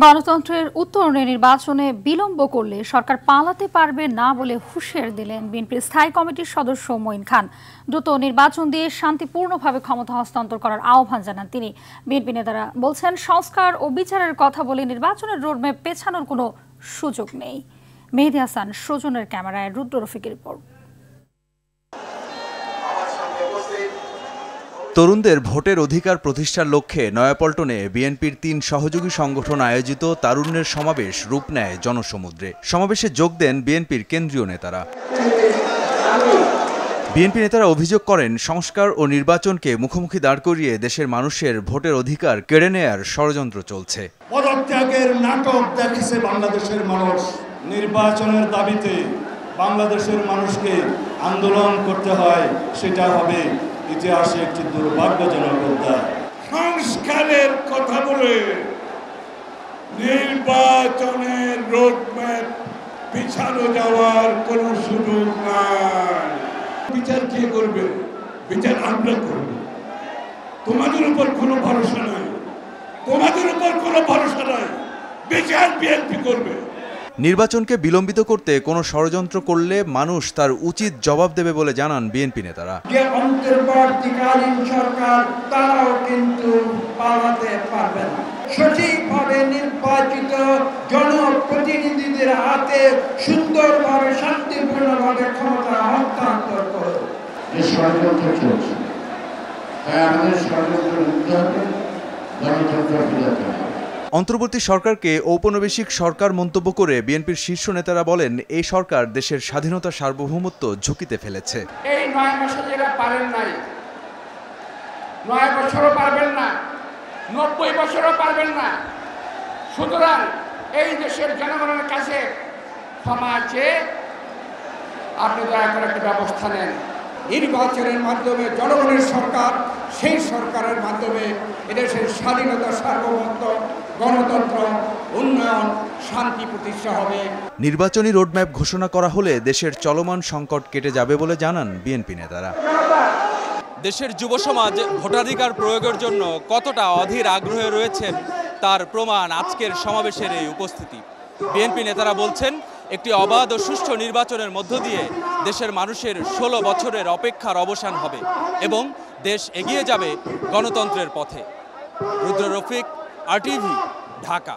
গণতন্ত্রের উত্তরণে নির্বাচনে বিলম্ব করলে সরকার পালাতে পারবে না বলে হুঁশিয়ার দিলেন বিএনপির স্থায়ী কমিটির সদস্য মঈন খান। দ্রুত নির্বাচন দিয়ে শান্তিপূর্ণভাবে ক্ষমতা হস্তান্তর করার আহ্বান জানান তিনি। বিএনপি নেতারা বলছেন, সংস্কার ও বিচারের কথা বলে নির্বাচনের রোডম্যাপ পেছানোর কোনো সুযোগ নেই। মেহেদী হাসান সজনের ক্যামেরায় রুদ্র রফিকের রিপোর্ট। তরুণদের ভোটের অধিকার প্রতিষ্ঠার লক্ষ্যে নয়াপল্টনে বিএনপির ৩ সহযোগী সংগঠন আয়োজিত তারুণ্যের সমাবেশ রূপ নেয় জনসমুদ্রে। সমাবেশে যোগ দেন বিএনপির কেন্দ্রীয় নেতারা। বিএনপি নেতারা অভিযোগ করেন, সংস্কার ও নির্বাচনকে মুখোমুখি দাঁড় করিয়ে দেশের মানুষের ভোটের অধিকার কেড়ে নেয়ার ষড়যন্ত্র চলছে। পদত্যাগের নাটক দেখেছে বাংলাদেশের মানুষ। নির্বাচনের দাবিতে বাংলাদেশের মানুষকে আন্দোলন করতে হয়, সেটা হবে ইতিহাসে একটি দুর্ভাগ্যজনক অধ্যায়। সংস্কারের কথা বলে নির্বাচনের রোডম্যাপ পিছানো যাওয়ার কোনো সুযোগ নাই। বিচার কে করবে? বিচার আমরা করব। তোমাদের উপর কোনো ভরসা নাই, তোমাদের উপর কোনো ভরসা নাই। বিচার বিএনপি করবে। নির্বাচনকে বিলম্বিত করতে কোনো ষড়যন্ত্র করলে মানুষ তার উচিত জবাব দেবে বলে জানান বিএনপি নেতারা। যে অন্তর্বর্তীকালীন সরকার, তারাও কিন্তু পালাতে পারবে না। সঠিকভাবে নির্বাচিত জনপ্রতিনিধিদের হাতে সুন্দরভাবে শান্তিপূর্ণভাবে ক্ষমতা হস্তান্তর করে। যে ষড়যন্ত্র চলছে, তাই আমাদের ষড়যন্ত্র রুখতে হবে, গণতন্ত্র ফিরাতে হবে। অন্তর্বর্তী সরকারকে ঔপনিবেশিক সরকার মন্তব্য করে বিএনপির শীর্ষ নেতারা বলেন, এই সরকার দেশের স্বাধীনতা সার্বভৌমত্ব ঝুঁকিতে ফেলেছে। এই 9 মাসে যেটা পারেন নাই, 9 বছরও পারবেন না, 90 বছরও পারবেন না। সুতরাং এই দেশের জনগণের কাছে ক্ষমা চেয়ে আপনি দয়া করে একটা ব্যবস্থা নেন। নির্বাচনের মাধ্যমে জনগণের সরকার, সেই সরকারের মাধ্যমে এদেশের স্বাধীনতা সার্বভৌমত্ব, গণতন্ত্র, উন্নয়ন, শান্তি প্রতিষ্ঠা হবে। নির্বাচনী রোডম্যাপ ঘোষণা করা হলে দেশের চলমান সংকট কেটে যাবে বলে জানান বিএনপি নেতারা। দেশের যুব সমাজ ভোটাধিকার প্রয়োগের জন্য কতটা অধীর আগ্রহে রয়েছেন তার প্রমাণ আজকের সমাবেশের এই উপস্থিতি। বিএনপি নেতারা বলছেন, একটি অবাধ ও সুষ্ঠু নির্বাচনের মধ্য দিয়ে দেশের মানুষের 16 বছরের অপেক্ষার অবসান হবে এবং দেশ এগিয়ে যাবে গণতন্ত্রের পথে। রুদ্র রফিক, RTV, ঢাকা।